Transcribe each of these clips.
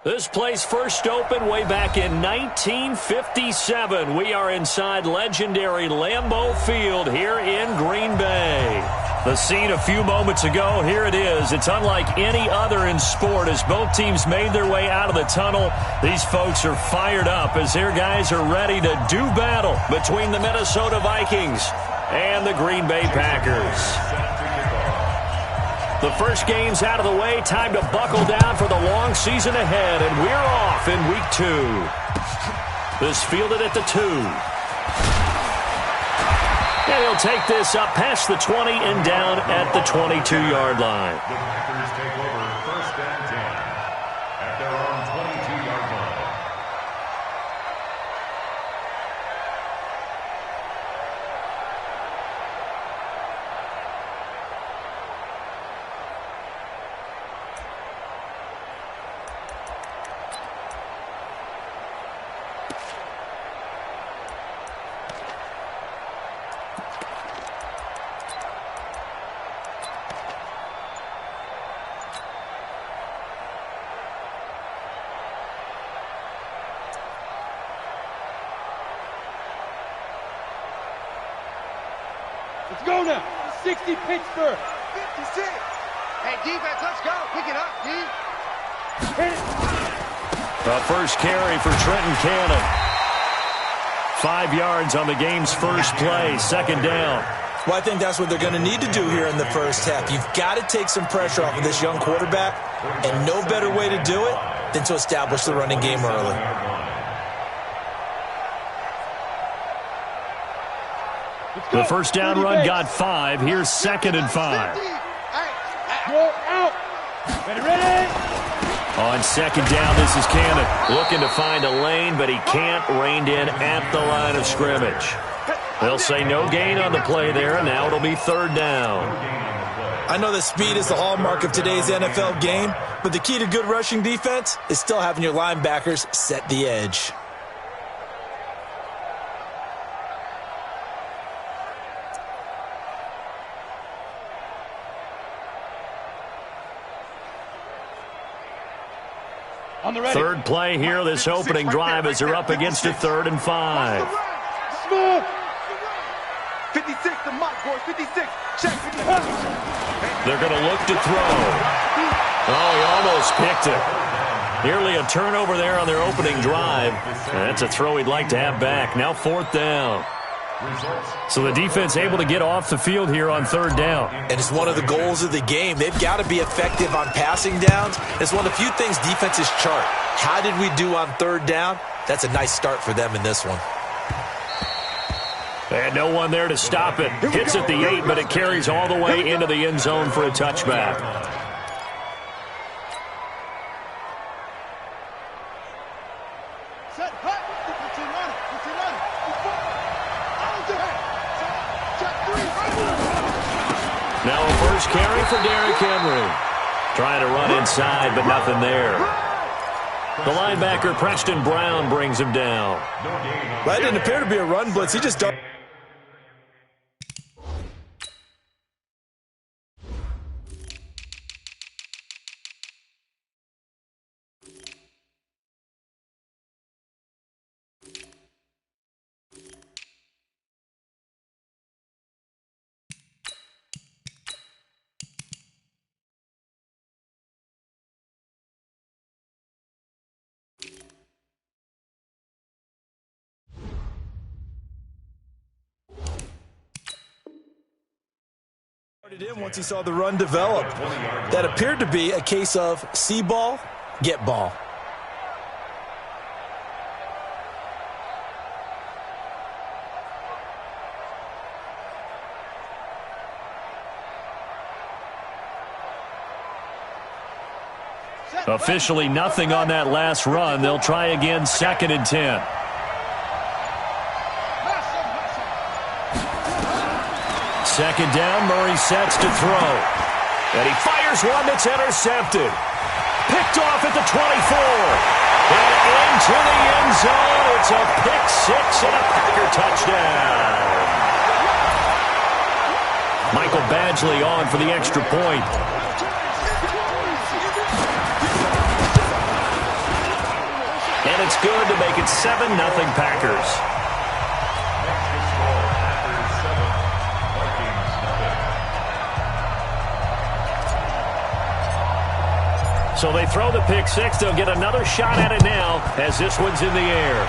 This place first opened way back in 1957. We are inside legendary Lambeau Field here in Green Bay. The scene a few moments ago, here it is. It's unlike any other in sport as both teams made their way out of the tunnel. These folks are fired up as their guys are ready to do battle between the Minnesota Vikings and the Green Bay Packers. The first game's out of the way. Time to buckle down for the long season ahead, and we're off in week 2. This fielded at the 2. And he'll take this up past the 20 and down at the 22-yard line. The Packers take over first and 10 at their own 22-yard line. Let's go now. 60 Pittsburgh. 56. Hey, defense, let's go. Pick it up, D. Hit it. The first carry for Trenton Cannon. 5 yards on the game's first play. Second down. Well, I think that's what they're going to need to do here in the first half. You've got to take some pressure off of this young quarterback, and no better way to do it than to establish the running game early. The first down run got 5. Here's 2nd and 5. Go out. Ready. On 2nd down, this is Cannon looking to find a lane, but he can't rein in at the line of scrimmage. They'll say no gain on the play there, and now it'll be 3rd down. I know that speed is the hallmark of today's NFL game, but the key to good rushing defense is still having your linebackers set the edge. Third play here, this opening drive as they're up against a 3rd and 5. Smooth. 56 to Mike, boys. 56. Check. They're going to look to throw. Oh, he almost picked it. Nearly a turnover there on their opening drive. That's a throw he'd like to have back. Now 4th down. So the defense able to get off the field here on 3rd down. And it's one of the goals of the game. They've got to be effective on passing downs. It's one of the few things defenses chart. How did we do on 3rd down? That's a nice start for them in this one. And no one there to stop it. Hits at the 8, but it carries all the way into the end zone for a touchback. Set, hut. Now a first carry for Derrick Henry. Trying to run inside, but nothing there. The linebacker, Preston Brown, brings him down. That didn't appear to be a run blitz. He just... in once he saw the run develop. That appeared to be a case of see ball, get ball. Officially nothing on that last run. They'll try again, 2nd and 10. Second down, Murray sets to throw. And he fires one that's intercepted. Picked off at the 24. And into the end zone. It's a pick 6 and a Packer touchdown. Michael Badgley on for the extra point. And it's good to make it 7-0 Packers. So they throw the pick six. They'll get another shot at it now as this one's in the air.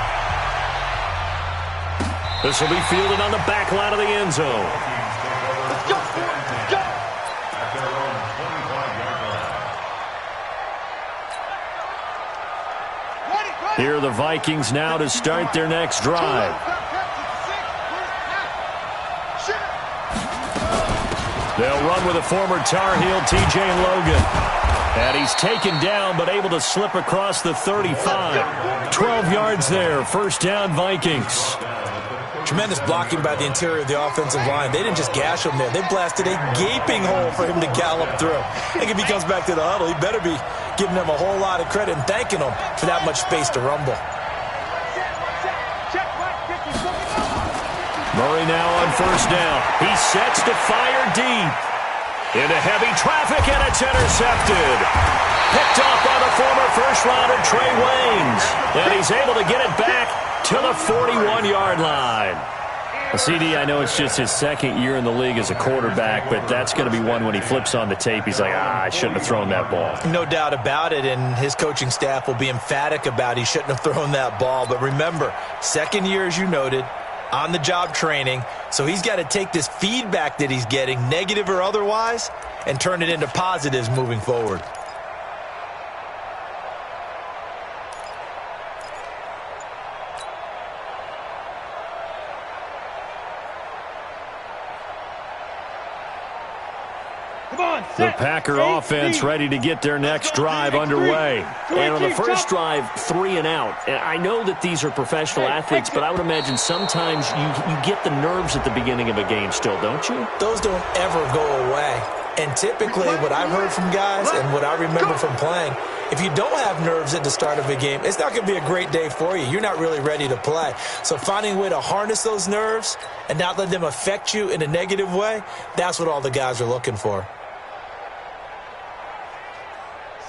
This will be fielded on the back line of the end zone. Let's go. Let's go. At their own 25-yard line. Here are the Vikings now to start their next drive. They'll run with a former Tar Heel, T.J. Logan. And he's taken down, but able to slip across the 35. 12 yards there. First down, Vikings. Tremendous blocking by the interior of the offensive line. They didn't just gash him there. They blasted a gaping hole for him to gallop through. I think if he comes back to the huddle, he better be giving them a whole lot of credit and thanking them for that much space to rumble. Murray now on first down. He sets to fire deep. Into heavy traffic, and it's intercepted. Picked off by the former first-rounder Trey Waynes. And he's able to get it back to the 41-yard line. Well, CD, I know it's just his second year in the league as a quarterback, but that's going to be one when he flips on the tape. He's like, I shouldn't have thrown that ball. No doubt about it, and his coaching staff will be emphatic about he shouldn't have thrown that ball. But remember, second year, as you noted, on-the-job training, so he's got to take this feedback that he's getting, negative or otherwise, and turn it into positives moving forward. The Packer offense ready to get their next drive underway. And on the first drive, 3 and out. And I know that these are professional athletes, but I would imagine sometimes you get the nerves at the beginning of a game still, don't you? Those don't ever go away. And typically what I've heard from guys and what I remember from playing, if you don't have nerves at the start of a game, it's not going to be a great day for you. You're not really ready to play. So finding a way to harness those nerves and not let them affect you in a negative way, that's what all the guys are looking for.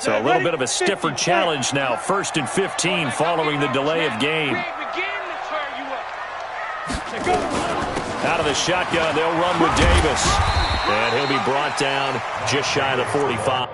So a little bit of a stiffer challenge now. 1st and 15 following the delay of game. Out of the shotgun, they'll run with Davis. And he'll be brought down just shy of the 45.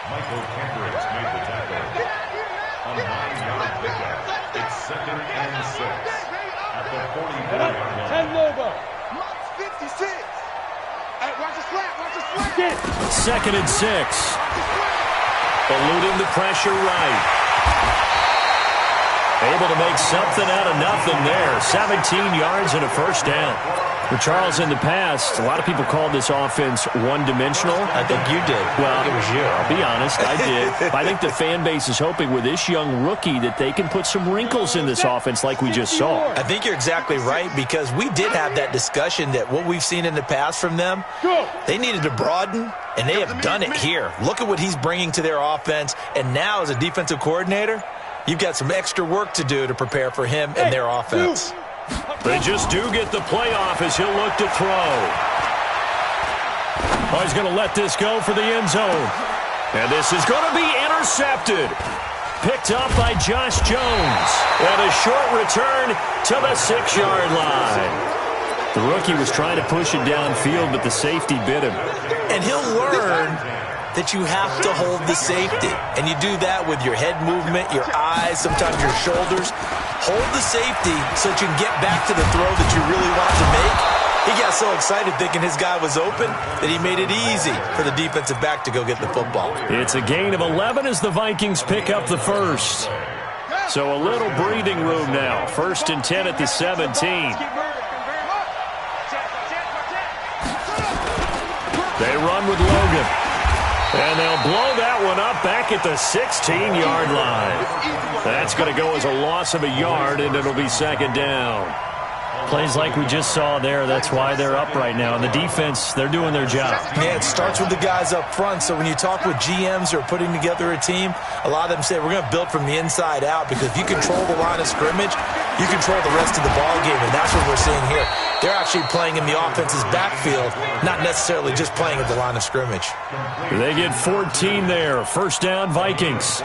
Michael Kendricks made the tackle. A 9-yard pickup. It's 2nd and 6. At the 44-yard line. 10 Lobo. 56. Hey, watch the slap. Watch the slap. 2nd and 6. Eluding the pressure right. Able to make something out of nothing there. 17 yards and a first down. For Charles, in the past, a lot of people called this offense one-dimensional. I think you did. Well, it was you. I'll be honest, I did. I think the fan base is hoping with this young rookie that they can put some wrinkles in this offense like we just saw. I think you're exactly right, because we did have that discussion that what we've seen in the past from them, they needed to broaden, and they have done it here. Look at what he's bringing to their offense, and now as a defensive coordinator, you've got some extra work to do to prepare for him and their offense. They just do get the playoff as he'll look to throw. Oh, he's going to let this go for the end zone. And this is going to be intercepted. Picked up by Josh Jones. And a short return to the 6-yard line. The rookie was trying to push it downfield, but the safety bit him. And he'll learn that you have to hold the safety. And you do that with your head movement, your eyes, sometimes your shoulders. Hold the safety so that you can get back to the throw that you really want to make. He got so excited thinking his guy was open that he made it easy for the defensive back to go get the football. It's a gain of 11 as the Vikings pick up the first. So a little breathing room now. 1st and 10 at the 17. They run with Logan. And they'll blow that one up back at the 16-yard line. That's going to go as a loss of a yard, and it'll be second down. Plays like we just saw there, that's why they're up right now. And the defense, they're doing their job. Yeah, it starts with the guys up front. So when you talk with GMs who are putting together a team, a lot of them say we're going to build from the inside out, because if you control the line of scrimmage, you control the rest of the ball game, and that's what we're seeing here. They're actually playing in the offense's backfield, not necessarily just playing at the line of scrimmage. They get 14 there. First down, Vikings.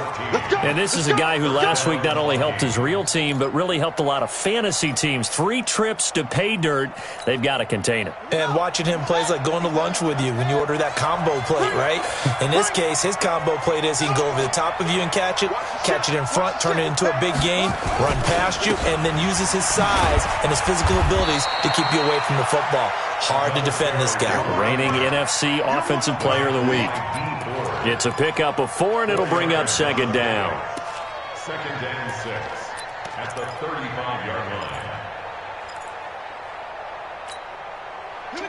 And this is a guy who last week not only helped his real team, but really helped a lot of fantasy teams. 3 trips to pay dirt. They've got to contain it. And watching him plays like going to lunch with you when you order that combo plate, right? In this case, his combo plate is he can go over the top of you and catch it in front, turn it into a big gain, run past you, and then uses his size and his physical abilities to keep you away from the football. Hard to defend this guy. Reigning NFC Offensive Player of the Week. It's a pickup of 4, and it'll bring up second down. Second and 6 at the 35-yard line.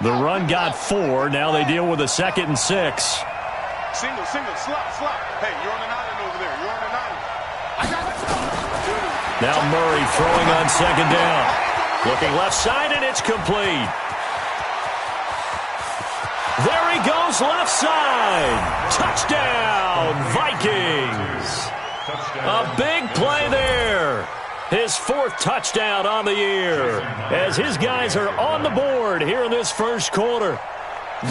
The run got 4. Now they deal with a 2nd and 6. Single, slot. Hey, you're on an island over there. You're on an island. I got it. Now Murray throwing on second down. Looking left side, and it's complete. There he goes left side. Touchdown, Vikings. A big play there. His 4th touchdown on the year as his guys are on the board here in this first quarter.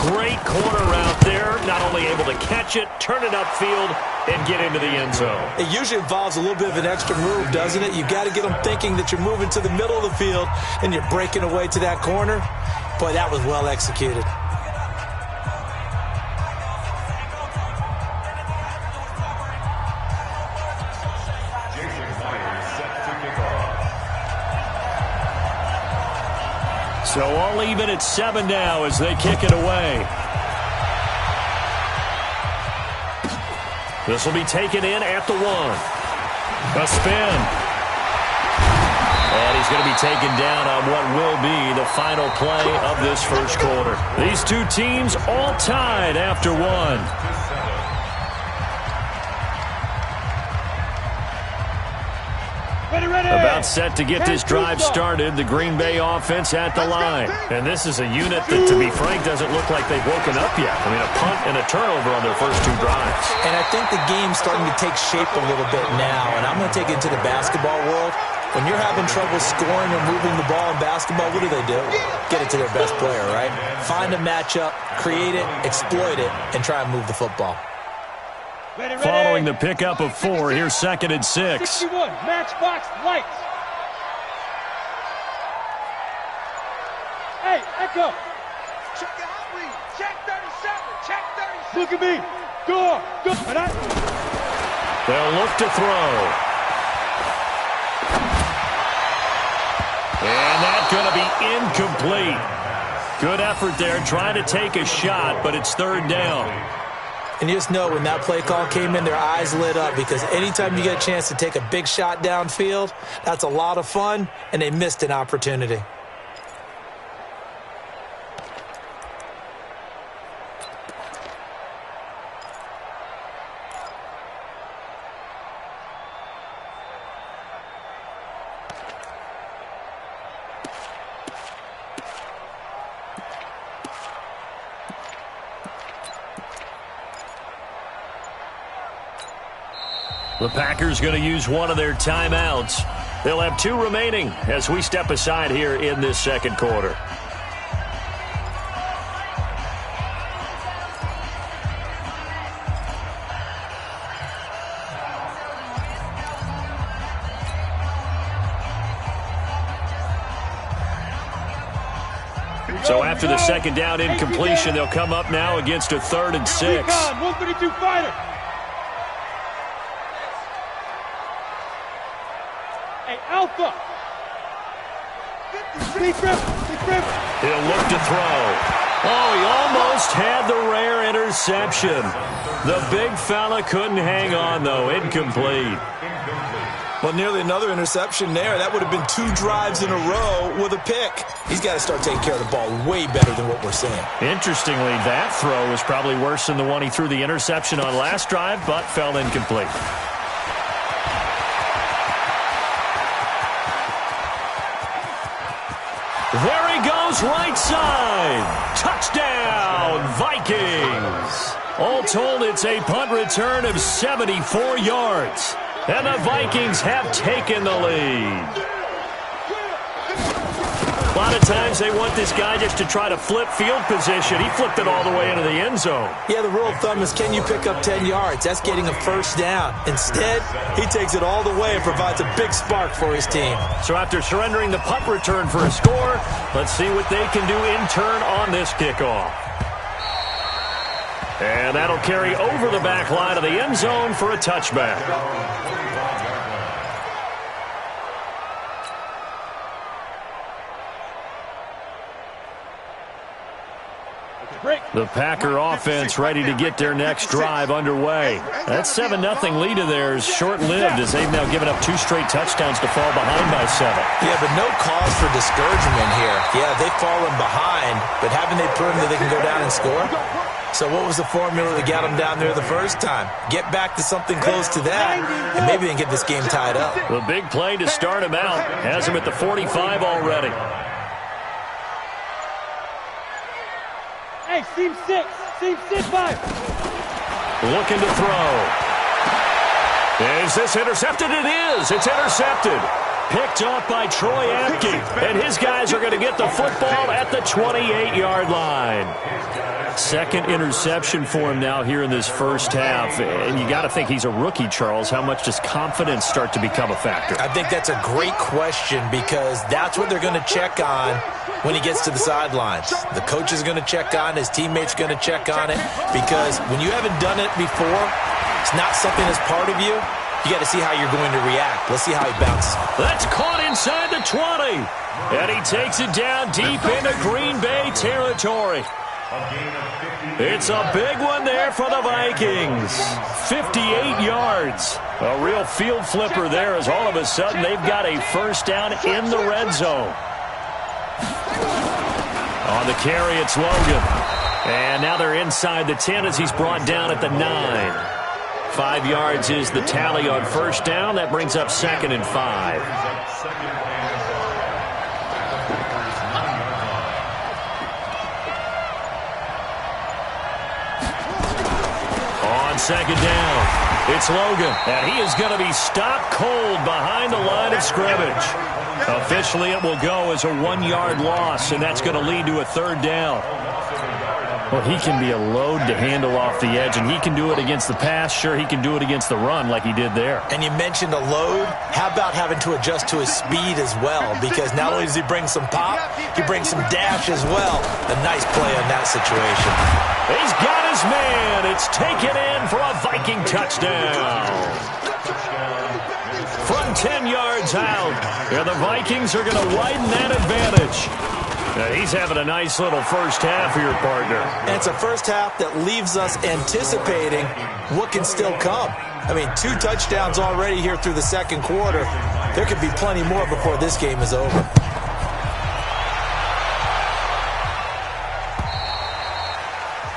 Great corner route there. Not only able to catch it, turn it upfield, and get into the end zone. It usually involves a little bit of an extra move, doesn't it? You've got to get them thinking that you're moving to the middle of the field and you're breaking away to that corner. Boy, that was well executed. So all even at 7 now as they kick it away. This will be taken in at the 1. A spin. And he's going to be taken down on what will be the final play of this first quarter. These two teams all tied after 1. About set to get this drive started. The Green Bay offense at the line. And this is a unit that, to be frank, doesn't look like they've woken up yet. I mean, a punt and a turnover on their first 2 drives. And I think the game's starting to take shape a little bit now. And I'm going to take it to the basketball world. When you're having trouble scoring or moving the ball in basketball, what do? Get it to their best player, right? Find a matchup, create it, exploit it, and try and move the football. Following the pickup of 4, here's 2nd and 6. 61, matchbox lights. Hey, Echo. Check the hot read. Check 37. Check 37. Look at me. Go. They'll look to throw. And that's going to be incomplete. Good effort there, trying to take a shot, but it's 3rd down. And you just know when that play call came in, their eyes lit up, because anytime you get a chance to take a big shot downfield, that's a lot of fun, and they missed an opportunity. The Packers going to use one of their timeouts. They'll have 2 remaining as we step aside here in this second quarter. So after the second down incompletion, they'll come up now against a 3rd and 6. 132 fighter. Hey, Alpha. He'll look to throw. Oh, he almost had the rare interception. The big fella couldn't hang on, though. Incomplete. Well, nearly another interception there. That would have been 2 drives in a row with a pick. He's got to start taking care of the ball way better than what we're seeing. Interestingly, that throw was probably worse than the one he threw the interception on last drive, but fell incomplete. There he goes, right side. Touchdown, Vikings. All told, it's a punt return of 74 yards. And the Vikings have taken the lead. A lot of times they want this guy just to try to flip field position. He flipped it all the way into the end zone. Yeah, the rule of thumb is, can you pick up 10 yards? That's getting a first down. Instead, he takes it all the way and provides a big spark for his team. So after surrendering the punt return for a score, let's see what they can do in turn on this kickoff. And that'll carry over the back line of the end zone for a touchback. The Packer offense ready to get their next drive underway. That 7-0 lead of theirs short-lived as they've now given up 2 straight touchdowns to fall behind by 7. Yeah, but no cause for discouragement here. Yeah, they've fallen behind, but haven't they proven that they can go down and score? So what was the formula that got them down there the first time? Get back to something close to that, and maybe they can get this game tied up. The big play to start him out has him at the 45 already. Hey, seam 6, 5. Looking to throw. Is this intercepted? It is. It's intercepted. Picked off by Troy Apke. And his guys are going to get the football at the 28-yard line. Second interception for him now here in this first half. And you got to think he's a rookie, Charles. How much does confidence start to become a factor? I think that's a great question because that's what they're going to check on when he gets to the sidelines. The coach is going to check on, his teammates are going to check on it, because when you haven't done it before, it's not something that's part of you. You got to see how you're going to react. Let's see how he bounces. That's caught inside the 20. And he takes it down deep into Green Bay territory. It's a big one there for the Vikings. 58 yards. A real field flipper there as all of a sudden they've got a first down in the red zone. On the carry, it's Logan. And now they're inside the 10 as he's brought down at the 9. 5 yards is the tally on first down. That brings up 2nd and 5. On second down, it's Logan. And he is going to be stopped cold behind the line of scrimmage. Officially, it will go as a 1-yard loss, and that's going to lead to a 3rd down. Well, he can be a load to handle off the edge, and he can do it against the pass. Sure, he can do it against the run like he did there. And you mentioned a load. How about having to adjust to his speed as well? Because not only does he bring some pop, he brings some dash as well. A nice play on that situation. He's got his man. It's taken in for a Viking touchdown. From 10 yards out, and the Vikings are going to widen that advantage. Now he's having a nice little first half for your partner. And it's a first half that leaves us anticipating what can still come. I mean, 2 touchdowns already here through the second quarter. There could be plenty more before this game is over.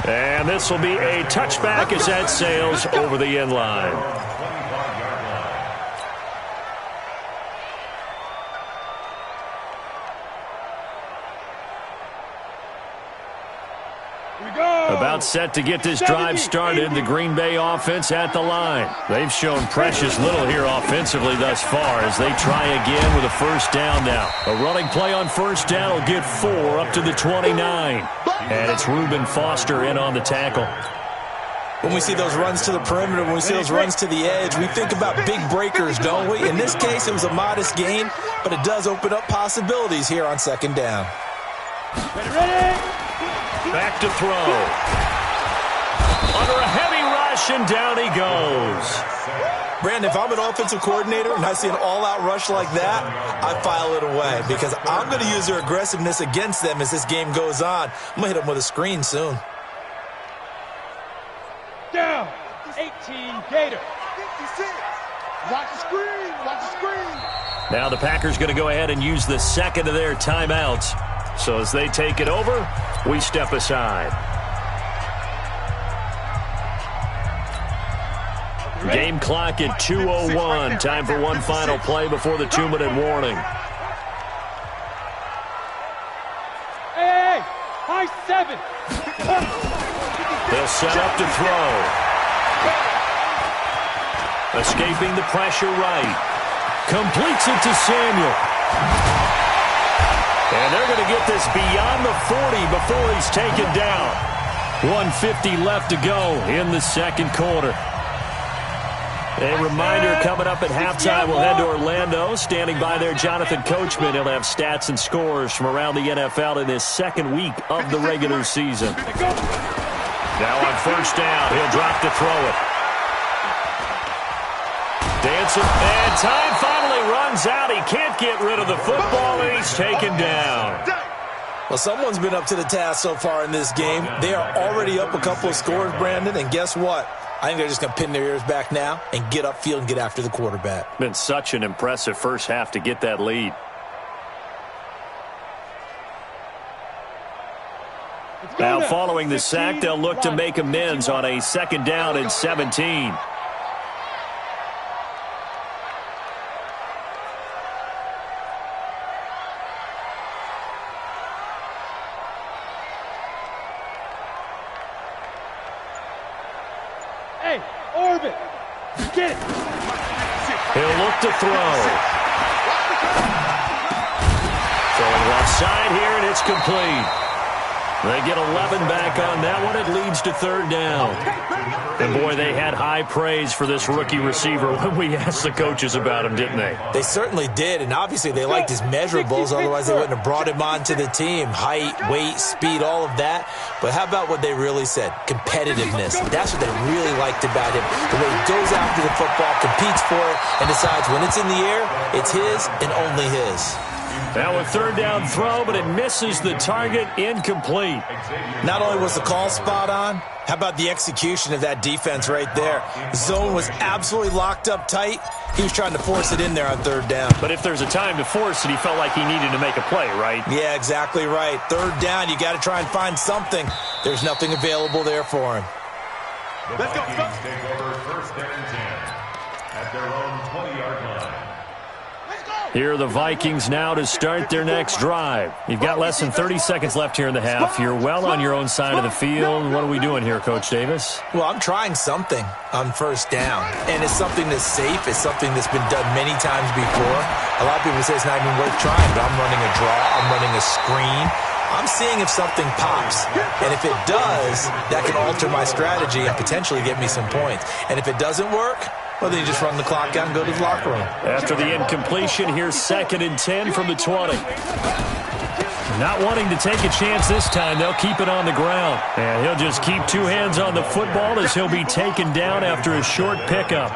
And this will be a touchback as that sails over the end line. About set to get this drive started, the Green Bay offense at the line. They've shown precious little here offensively thus far as they try again with a first down now. A running play on first down will get 4 up to the 29. And it's Reuben Foster in on the tackle. When we see those runs to the perimeter, when we see those runs to the edge, we think about big breakers, don't we? In this case, it was a modest gain, but it does open up possibilities here on second down. Ready? Back to throw. Under a heavy rush, and down he goes. Brandon, if I'm an offensive coordinator and I see an all-out rush like that, I file it away because I'm going to use their aggressiveness against them as this game goes on. I'm going to hit them with a screen soon. Down. 18 Gator. Watch the screen. Watch the screen. Now the Packers going to go ahead and use the second of their timeouts. So as they take it over, we step aside. Game clock at 2:01. Time for one final play before the 2-minute warning. Hey, high 7. They'll set up to throw. Escaping the pressure right. Completes it to Samuel. And they're going to get this beyond the 40 before he's taken down. 1:50 left to go in the second quarter. A reminder coming up at halftime, we'll head to Orlando. Standing by there, Jonathan Coachman. He'll have stats and scores from around the NFL in his second week of the regular season. Now on first down, he'll drop to throw it. Dancing, and time finally runs out. He can't get rid of the football, and he's taken down. Well, someone's been up to the task so far in this game. They are already up a couple of scores, Brandon, and guess what? I think they're just going to pin their ears back now and get upfield and get after the quarterback. Been such an impressive first half to get that lead. Now following the sack, they'll look to make amends on a second down and 17. Hey, Orbit, get it. He'll look to throw. Throwing left side here, and it's complete. They get 11 back on that one. It leads to third down. And, boy, they had high praise for this rookie receiver when we asked the coaches about him, didn't they? They certainly did, and obviously they liked his measurables. Otherwise, they wouldn't have brought him onto the team. Height, weight, speed, all of that. But how about what they really said? Competitiveness. That's what they really liked about him. The way he goes after the football, competes for it, and decides when it's in the air, it's his and only his. Now a third down throw, but it misses the target, incomplete. Not only was the call spot on, how about the execution of that defense right there? The zone was absolutely locked up tight. He was trying to force it in there on third down. But if there's a time to force it, he felt like he needed to make a play, right? Yeah, exactly right. Third down, you got to try and find something. There's nothing available there for him. The Vikings take over first and 10 at their own 20-yard line. Here are the Vikings now to start their next drive. You've got less than 30 seconds left here in the half. You're well on your own side of the field. What are we doing here, Coach Davis? Well, I'm trying something on first down, and it's something that's safe. It's something that's been done many times before. A lot of people say it's not even worth trying, but I'm running a draw. I'm running a screen. I'm seeing if something pops, and if it does, that can alter my strategy and potentially get me some points. And if it doesn't work, well, then you just run the clock out and go to the locker room. After the incompletion, here's 2nd and 10 from the 20. Not wanting to take a chance this time, they'll keep it on the ground. And he'll just keep two hands on the football as he'll be taken down after a short pickup.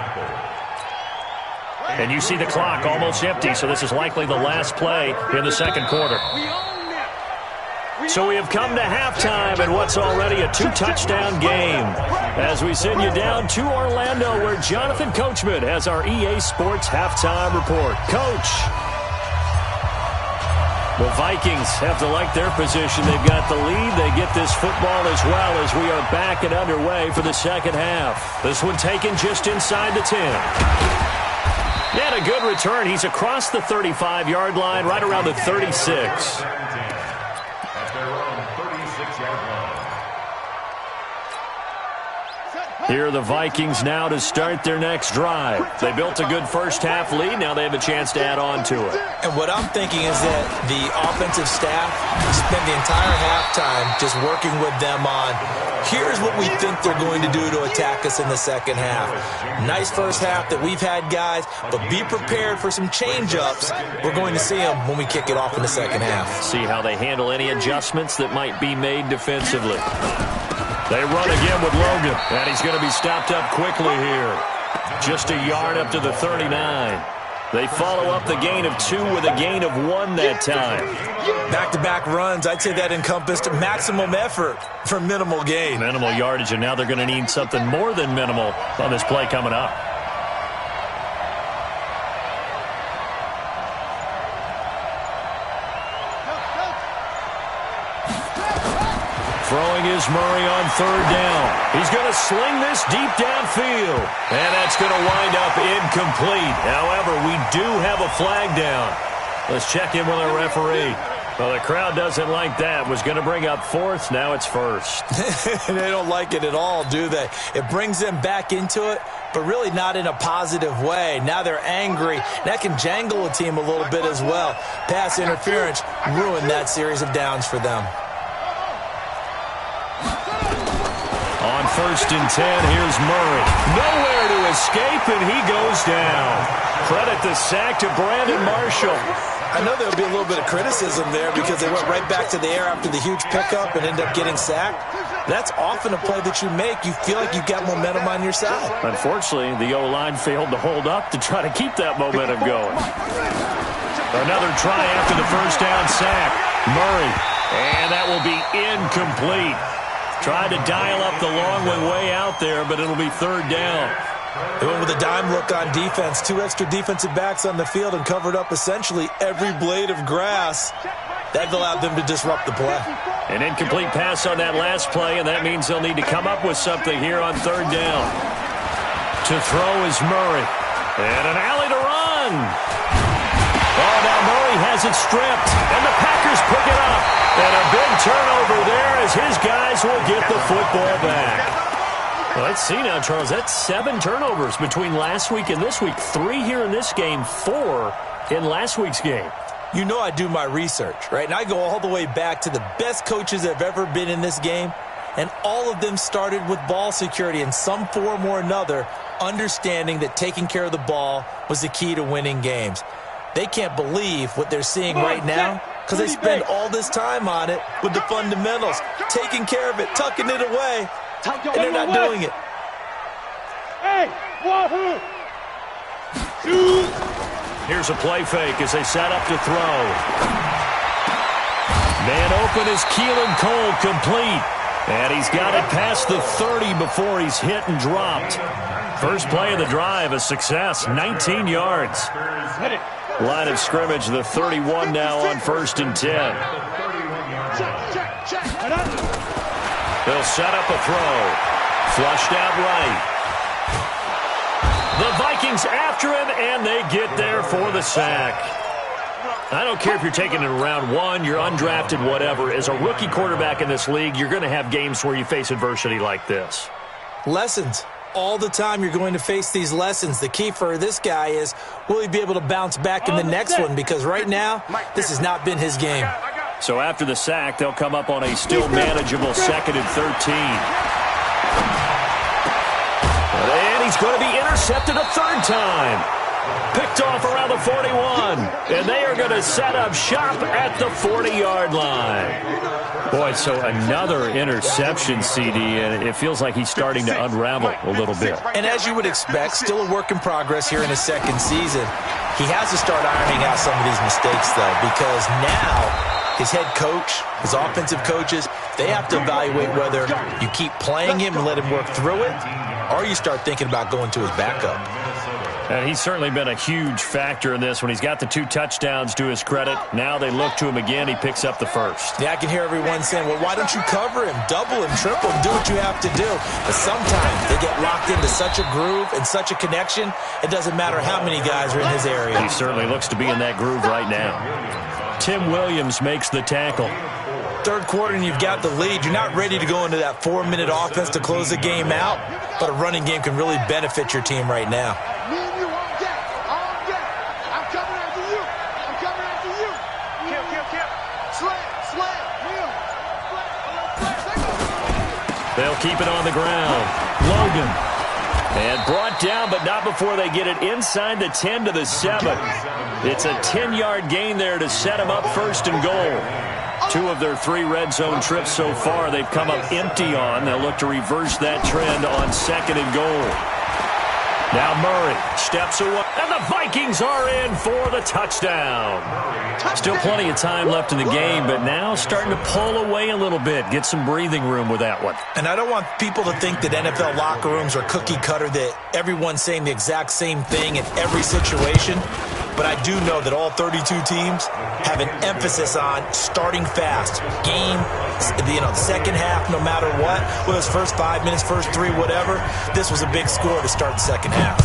And you see the clock almost empty, so this is likely the last play in the second quarter. So we have come to halftime in what's already a 2-touchdown game as we send you down to Orlando where Jonathan Coachman has our EA Sports halftime report. Coach, the Vikings have to like their position. They've got the lead. They get this football as well as we are back and underway for the second half. This one taken just inside the 10. And a good return. He's across the 35-yard line, right around the 36. Here are the Vikings now to start their next drive. They built a good first-half lead. Now they have a chance to add on to it. And what I'm thinking is that the offensive staff spent the entire halftime just working with them on, here's what we think they're going to do to attack us in the second half. Nice first half that we've had, guys, but be prepared for some change-ups. We're going to see them when we kick it off in the second half. See how they handle any adjustments that might be made defensively. They run again with Logan, and he's going to be stopped up quickly here. Just a yard up to the 39. They follow up the gain of 2 with a gain of 1 that time. Back-to-back runs, I'd say that encompassed maximum effort for minimal gain. Minimal yardage, and now they're going to need something more than minimal on this play coming up. Throwing is Murray on third down. He's going to sling this deep downfield. And that's going to wind up incomplete. However, we do have a flag down. Let's check in with our referee. Well, the crowd doesn't like that. Was going to bring up fourth. Now it's first. They don't like it at all, do they? It brings them back into it, but really not in a positive way. Now they're angry. That can jangle a team a little bit as well. Pass interference ruined that series of downs for them. On first and 10, here's Murray. Nowhere to escape, and he goes down. Credit the sack to Brandon Marshall. I know there'll be a little bit of criticism there because they went right back to the air after the huge pickup and ended up getting sacked. That's often a play that you make. You feel like you've got momentum on your side. Unfortunately, the O-line failed to hold up to try to keep that momentum going. Another try after the first down sack. Murray, and that will be incomplete. Tried to dial up the long one way out there, but it'll be third down. They went with a dime look on defense. 2 extra defensive backs on the field and covered up essentially every blade of grass. That allowed them to disrupt the play. An incomplete pass on that last play, and that means they'll need to come up with something here on third down. To throw is Murray. And an alley to run. Oh, now Murray has it stripped, and the Packers pick it up. And a big turnover there as his guys will get the football back. Well, let's see now, Charles. That's 7 turnovers between last week and this week. 3 here in this game, 4 in last week's game. You know I do my research, right? And I go all the way back to the best coaches that have ever been in this game, and all of them started with ball security in some form or another, understanding that taking care of the ball was the key to winning games. They can't believe what they're seeing right now because they spend all this time on it with the fundamentals, taking care of it, tucking it away, and they're not doing it. Hey, wahoo! Here's a play fake as they set up to throw. Man open is Keelan Cole, complete. And he's got it past the 30 before he's hit and dropped. First play of the drive, a success, 19 yards. Line of scrimmage, the 31 now on first and 10. They'll set up a throw. Flushed out right. The Vikings after him, and they get there for the sack. I don't care if you're taking it in round 1, you're undrafted, whatever. As a rookie quarterback in this league, you're going to have games where you face adversity like this. Lessons. All the time you're going to face these lessons. The key for this guy is, will he be able to bounce back in the next one? Because right now, this has not been his game. So after the sack, they'll come up on a still manageable 2nd and 13. And he's going to be intercepted a 3rd time. Picked off around the 41. And they are going to set up shop at the 40-yard line. Boy, so another interception, CD, and it feels like he's starting to unravel a little bit. And as you would expect, still a work in progress here in his 2nd season. He has to start ironing out some of these mistakes, though, because now his head coach, his offensive coaches, they have to evaluate whether you keep playing him and let him work through it, or you start thinking about going to his backup. And he's certainly been a huge factor in this when he's got the 2 touchdowns to his credit. Now they look to him again. He picks up the 1st. Yeah, I can hear everyone saying, well, why don't you cover him, double him, triple him, do what you have to do. But sometimes they get locked into such a groove and such a connection, it doesn't matter how many guys are in his area. He certainly looks to be in that groove right now. Tim Williams makes the tackle. 3rd quarter and you've got the lead. You're not ready to go into that 4-minute offense to close the game out, but a running game can really benefit your team right now. They'll keep it on the ground. Logan. And brought down, but not before they get it inside the 10 to the 7. It's a 10-yard gain there to set them up 1st and goal. 2 of their 3 red zone trips so far they've come up empty on. They'll look to reverse that trend on 2nd and goal. Now Murray steps away, and the Vikings are in for the touchdown. Still plenty of time left in the game, but now starting to pull away a little bit, get some breathing room with that one. And I don't want people to think that NFL locker rooms are cookie cutter, that everyone's saying the exact same thing in every situation. but I do know that all 32 teams have an emphasis on starting fast. Game, the second half, no matter what, whether it's first 5 minutes, first 3, whatever, this was a big score to start the second half.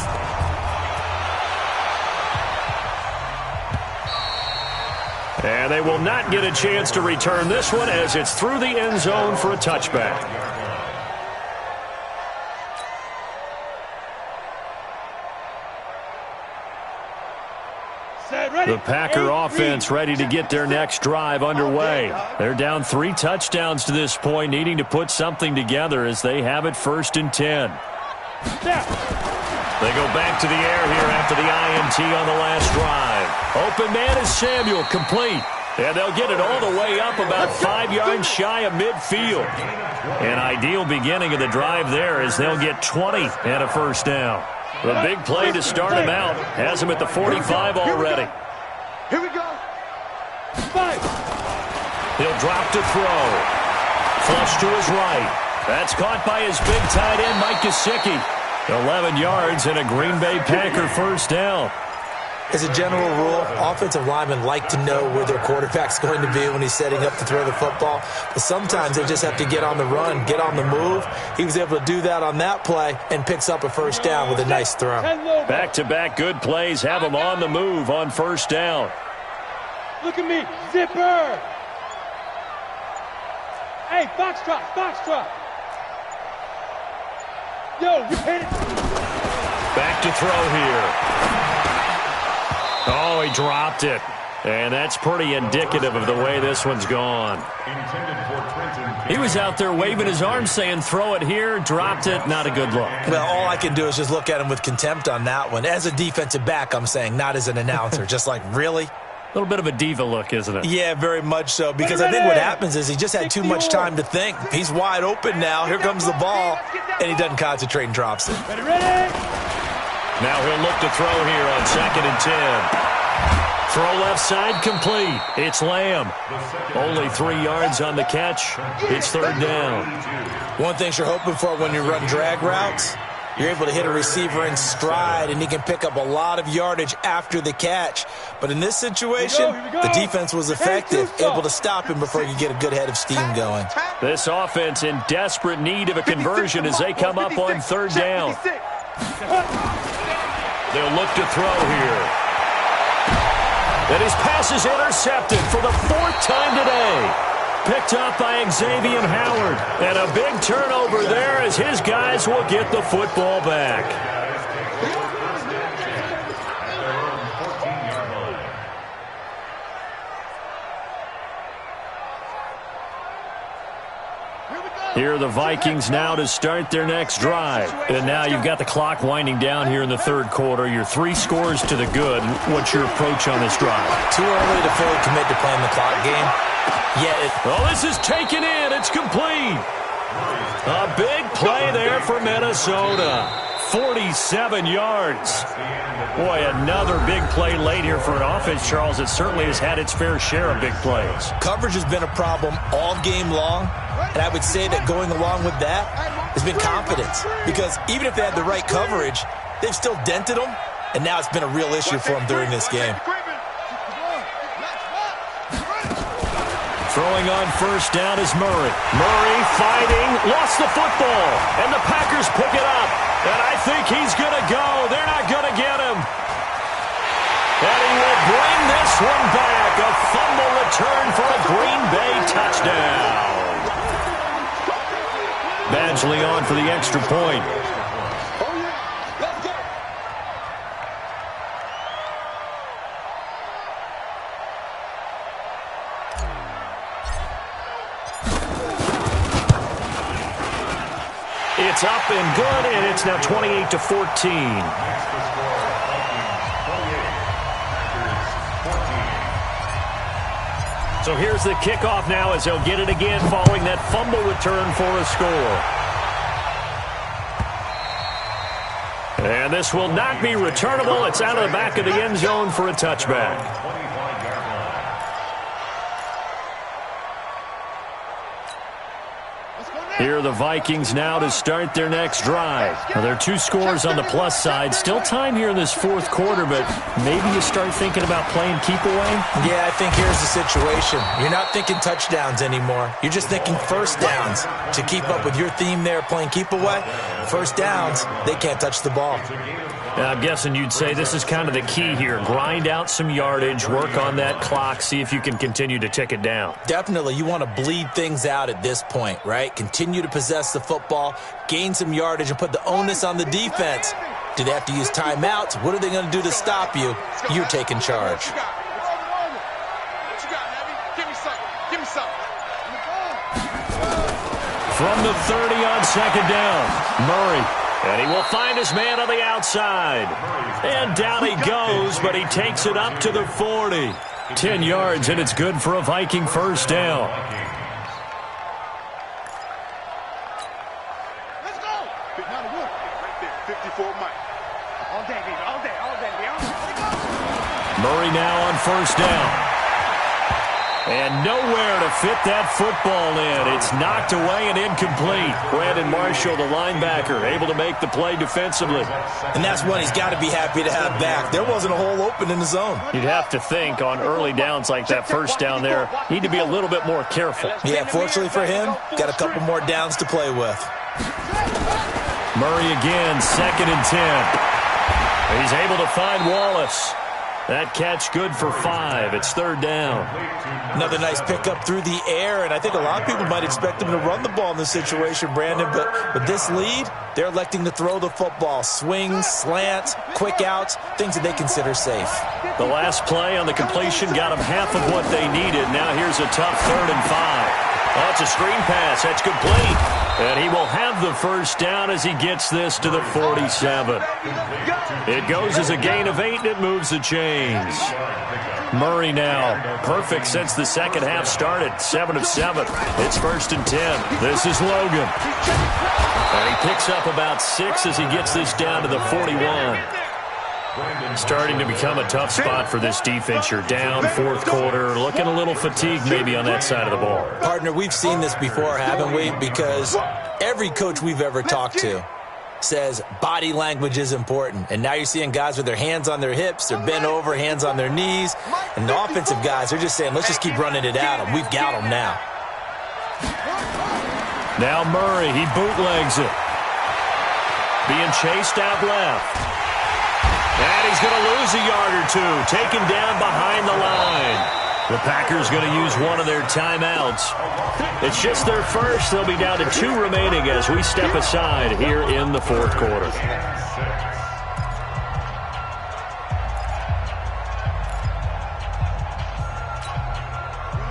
And they will not get a chance to return this one as it's through the end zone for a touchback. The Packer offense ready to get their next drive underway. They're down 3 touchdowns to this point, needing to put something together as they have it 1st and 10. They go back to the air here after the INT on the last drive. Open man is Samuel, complete. And they'll get it all the way up about 5 yards shy of midfield. An ideal beginning of the drive there as they'll get 20 and a first down. The big play to start him out has him at the 45 already. Here we go. He'll drop to throw. Flush to his right. That's caught by his big tight end, Mike Gesicki. 11 yards and a Green Bay Packer first down. As a general rule, offensive linemen like to know where their quarterback's going to be when he's setting up to throw the football. But sometimes they just have to get on the run, get on the move. He was able to do that on that play and picks up a first down with a nice throw. Back-to-back good plays have him on the move on first down. Look at me, zipper. Hey, foxtrot, foxtrot. Yo, you hit it. Back to throw here. Oh, he dropped it. And that's pretty indicative of the way this one's gone. He was out there waving his arms saying, throw it here, dropped it, not a good look. Well, all I can do is just look at him with contempt on that one. As a defensive back, I'm saying, not as an announcer. Just like, really? A little bit of a diva look, isn't it? Yeah, very much so, because I think what happens is he just had too much time to think. He's wide open now. Here comes the ball, and he doesn't concentrate and drops it. Now he'll look to throw here on 2nd and 10. Throw left side complete. It's Lamb. Only 3 yards on the catch. It's 3rd down. One thing you're hoping for when you run drag routes, you're able to hit a receiver in stride, and he can pick up a lot of yardage after the catch. But in this situation, the defense was effective, able to stop him before you get a good head of steam going. This offense in desperate need of a conversion as they come up on 3rd down. They'll look to throw here. And his pass is intercepted for the 4th time today. Picked up by Xavier Howard. And a big turnover there as his guys will get the football back. Here are the Vikings now to start their next drive. And now you've got the clock winding down here in the 3rd quarter. You're 3 scores to the good. What's your approach on this drive? Too early to fully commit to playing the clock game. Oh, this is taken in. It's complete. A big play there for Minnesota. 47 yards. Boy, another big play late here for an offense, Charles. It certainly has had its fair share of big plays. Coverage has been a problem all game long, and I would say that going along with that has been confidence. Because even if they had the right coverage, they've still dented them, and now it's been a real issue for them during this game. Throwing on first down is Murray. Murray fighting, lost the football, and the Packers pick it up. And I think he's going to go. They're not going to get him. And he will bring this one back. A fumble return for a Green Bay touchdown. Badgley on for the extra point. It's up and good, and it's now 28-14. So here's the kickoff now as they'll get it again following that fumble return for a score. And this will not be returnable. It's out of the back of the end zone for a touchback. Here are the Vikings now to start their next drive. Now, there are 2 scores on the plus side. Still time here in this fourth quarter, but maybe you start thinking about playing keep away? Yeah, I think here's the situation. You're not thinking touchdowns anymore. You're just thinking first downs. To keep up with your theme there, playing keep away, first downs, they can't touch the ball. I'm guessing you'd say this is kind of the key here. Grind out some yardage, work on that clock, see if you can continue to tick it down. Definitely. You want to bleed things out at this point, right? Continue to possess the football, gain some yardage, and put the onus on the defense. Do they have to use timeouts? What are they going to do to stop you? You're taking charge. What you got, Navy? Give me something. Give me something. From the 30 on second down, Murray. And he will find his man on the outside. And down he goes, but he takes it up to the 40. 10 yards, and it's good for a Viking first down. Let's go. Right there, 54 Mike. All day, baby. All day. All day. Murray now on first down. And nowhere to fit that football in. It's knocked away and incomplete. Brandon Marshall, the linebacker, able to make the play defensively. And that's one he's got to be happy to have back. There wasn't a hole open in the zone. You'd have to think on early downs like that first down there, need to be a little bit more careful. Yeah, fortunately for him, got a couple more downs to play with. Murray again, 2nd and 10. He's able to find Wallace. That catch good for 5. It's 3rd down. Another nice pickup through the air, and I think a lot of people might expect him to run the ball in this situation, Brandon, but with this lead, they're electing to throw the football. Swings, slants, quick outs, things that they consider safe. The last play on the completion got them half of what they needed. Now here's a tough 3rd and 5. That's a screen pass. That's complete. And he will have the first down as he gets this to the 47. It goes as a gain of 8, and it moves the chains. Murray now, perfect since the second half started, 7 of 7. It's 1st and 10. This is Logan. And he picks up about 6 as he gets this down to the 41. Starting to become a tough spot for this defense. You're down, 4th quarter, looking a little fatigued maybe on that side of the ball. Partner, we've seen this before, haven't we? Because every coach we've ever talked to says body language is important. And now you're seeing guys with their hands on their hips, they're bent over, hands on their knees. And the offensive guys are just saying, let's just keep running it at them. We've got them now. Now Murray, he bootlegs it. Being chased out left. And he's going to lose a yard or 2, taken down behind the line. The Packers going to use one of their timeouts. It's just their first. They'll be down to 2 remaining as we step aside here in the 4th quarter.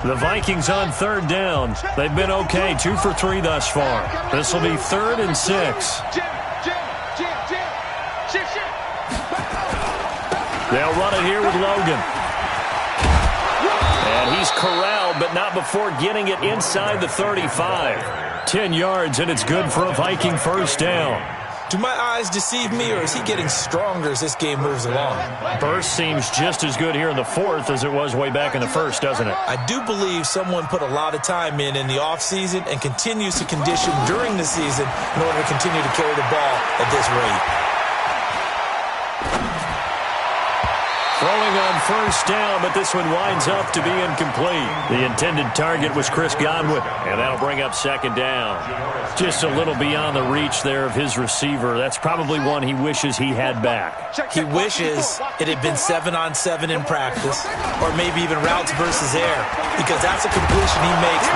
The Vikings on 3rd down. They've been okay, 2 for 3 thus far. This will be 3rd and 6. They'll run it here with Logan. And he's corralled, but not before getting it inside the 35. 10 yards, and it's good for a Viking first down. Do my eyes deceive me, or is he getting stronger as this game moves along? Burst seems just as good here in the 4th as it was way back in the 1st, doesn't it? I do believe someone put a lot of time in the offseason and continues to condition during the season in order to continue to carry the ball at this rate. Throwing on first down, but this one winds up to be incomplete. The intended target was Chris Godwin, and that'll bring up 2nd down. Just a little beyond the reach there of his receiver. That's probably one he wishes he had back. He wishes it had been 7-on-7 in practice, or maybe even routes versus air, because that's a completion he makes,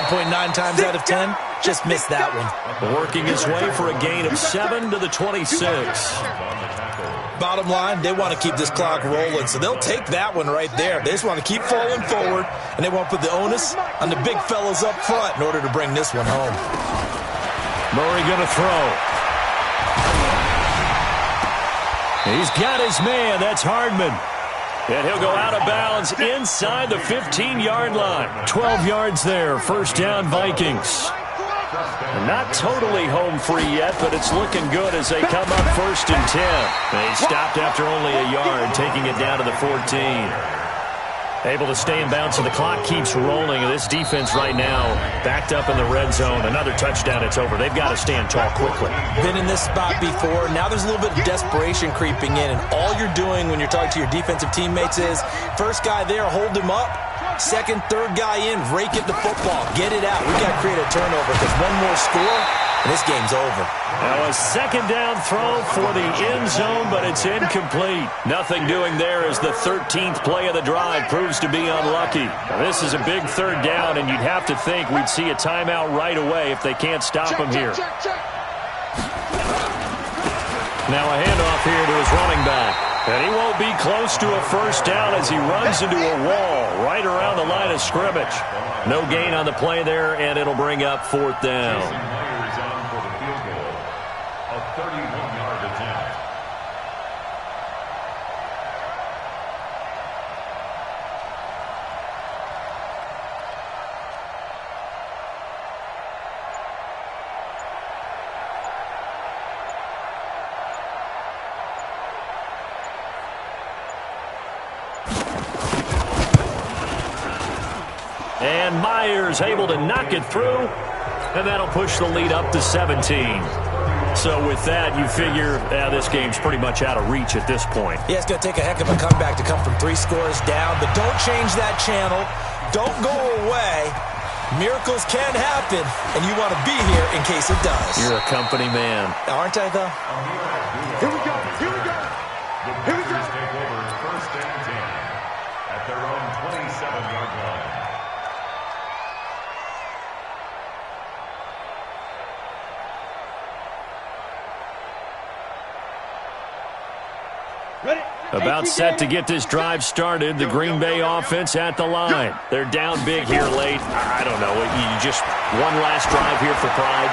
9.9 times out of 10? Just missed that one. Working his way for a gain of 7 to the 26. Bottom line, they want to keep this clock rolling, so they'll take that one right there. They just want to keep falling forward, and they want to put the onus on the big fellas up front in order to bring this one home. Murray going to throw. He's got his man. That's Hardman. And he'll go out of bounds inside the 15-yard line. 12 yards there. First down, Vikings. Not totally home free yet, but it's looking good as they come up 1st and 10. They stopped after only a yard, taking it down to the 14. Able to stay in bounds, and the clock keeps rolling. This defense right now backed up in the red zone. Another touchdown, it's over. They've got to stand tall quickly. Been in this spot before. Now there's a little bit of desperation creeping in, and all you're doing when you're talking to your defensive teammates is first guy there, hold him up. Second, third guy in, rake it the football. Get it out. We've got to create a turnover because one more score, and this game's over. Now a second down throw for the end zone, but it's incomplete. Nothing doing there as the 13th play of the drive proves to be unlucky. Now this is a big third down, and you'd have to think we'd see a timeout right away if they can't stop him here. Now a handoff here to his running back. And he won't be close to a first down as he runs into a wall right around the line of scrimmage. No gain on the play there, and it'll bring up fourth down. Myers on for the field goal. A 31-yard attempt. And Myers able to knock it through, and that'll push the lead up to 17. So with that, you figure this game's pretty much out of reach at this point. Yeah, it's going to take a heck of a comeback to come from 3 scores down, but don't change that channel. Don't go away. Miracles can happen, and you want to be here in case it does. You're a company man. Aren't I, though? Here we go. Here we go. The Packers take over first and 10 at their own 27-yard line. About set to get this drive started. The Green Bay offense at the line. They're down big here late. I don't know. You just one last drive here for pride.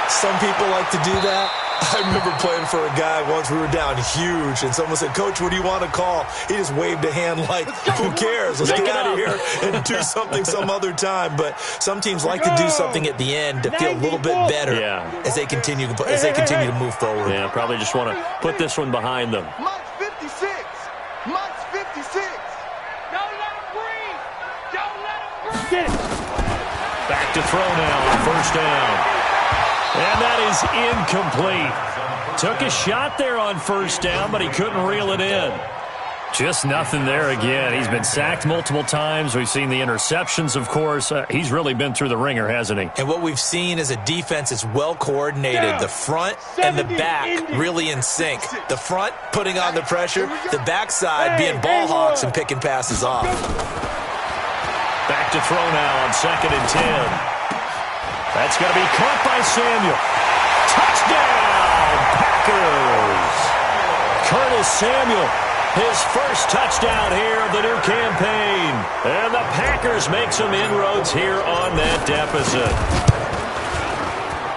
Some people like to do that. I remember playing for a guy once. We were down huge, and someone said, "Coach, what do you want to call?" He just waved a hand like, who cares? Let's get out of here and do something some other time. But some teams like to do something at the end to feel a little bit better as they continue to move forward. Yeah, probably just want to put this one behind them. March 56. March 56. Don't let him breathe. Don't let him breathe. Get it. Back to throw now on first down. And that is incomplete. Took a shot there on first down, but he couldn't reel it in. Just nothing there again. He's been sacked multiple times. We've seen the interceptions, of course. He's really been through the ringer, hasn't he? And what we've seen is a defense that's well coordinated. The front and the back really in sync. The front putting on the pressure. The backside being ball hawks and picking passes off. Back to throw now on second and 10. That's going to be caught by Samuel. Touchdown, Packers! Curtis Samuel, his first touchdown here of the new campaign. And the Packers make some inroads here on that deficit.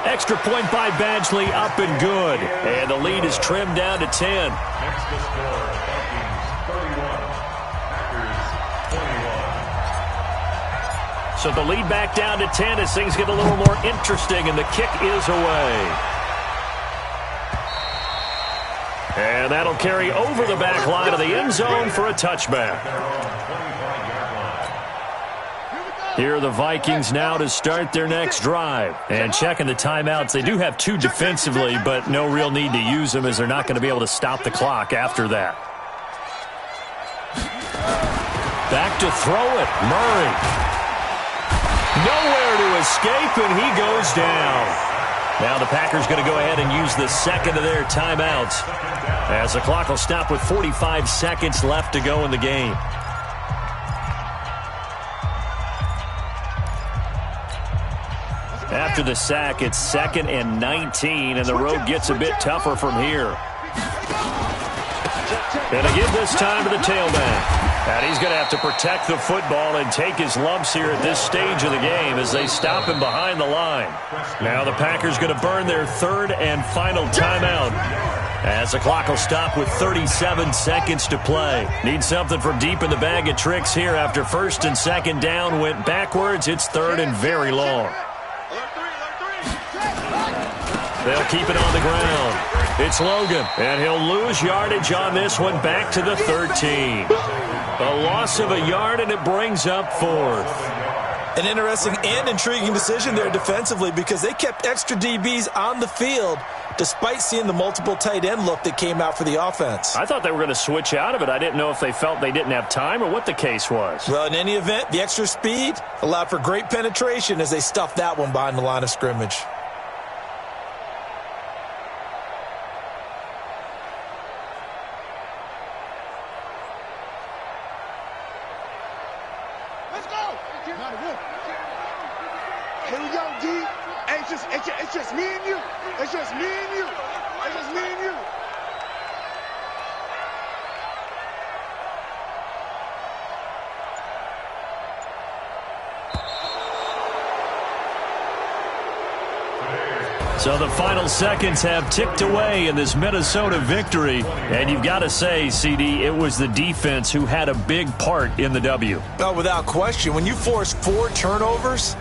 Extra point by Badgley, up and good. And the lead is trimmed down to 10. Next to score, Vikings 31, Packers 21. So the lead back down to 10 as things get a little more interesting, and the kick is away. And that'll carry over the back line of the end zone for a touchback. Here are the Vikings now to start their next drive. And checking the timeouts, they do have 2 defensively, but no real need to use them as they're not going to be able to stop the clock after that. Back to throw it, Murray. Nowhere to escape, and he goes down. Now the Packers going to go ahead and use the second of their timeouts as the clock will stop with 45 seconds left to go in the game. After the sack, it's 2nd and 19, and the road gets a bit tougher from here. And to give this time to the tailback. And he's going to have to protect the football and take his lumps here at this stage of the game as they stop him behind the line. Now the Packers going to burn their 3rd and final timeout as the clock will stop with 37 seconds to play. Need something from deep in the bag of tricks here after 1st and 2nd down went backwards. It's 3rd and very long. They'll keep it on the ground. It's Logan, and he'll lose yardage on this one back to the 13. A loss of a yard, and it brings up fourth. An interesting and intriguing decision there defensively because they kept extra DBs on the field despite seeing the multiple tight end look that came out for the offense. I thought they were going to switch out of it. I didn't know if they felt they didn't have time or what the case was. Well, in any event, the extra speed allowed for great penetration as they stuffed that one behind the line of scrimmage. Here we go, D. Hey, it's just me and you. It's just me and you. It's just me and you. So the final seconds have ticked away in this Minnesota victory. And you've got to say, CD, it was the defense who had a big part in the W. Oh, without question. When you force 4 turnovers,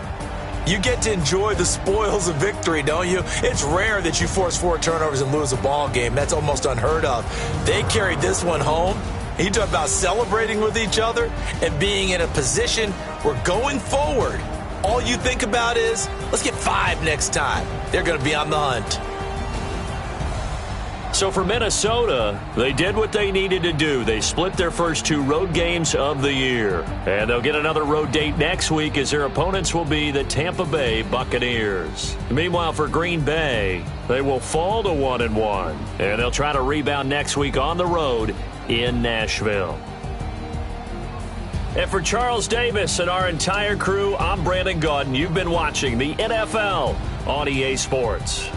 you get to enjoy the spoils of victory, don't you? It's rare that you force 4 turnovers and lose a ball game. That's almost unheard of. They carried this one home. You talk about celebrating with each other and being in a position where going forward, all you think about is, let's get 5 next time. They're going to be on the hunt. So for Minnesota, they did what they needed to do. They split their first 2 road games of the year. And they'll get another road date next week as their opponents will be the Tampa Bay Buccaneers. Meanwhile, for Green Bay, they will fall to 1-1. And they'll try to rebound next week on the road in Nashville. And for Charles Davis and our entire crew, I'm Brandon Gaudin. You've been watching the NFL on EA Sports.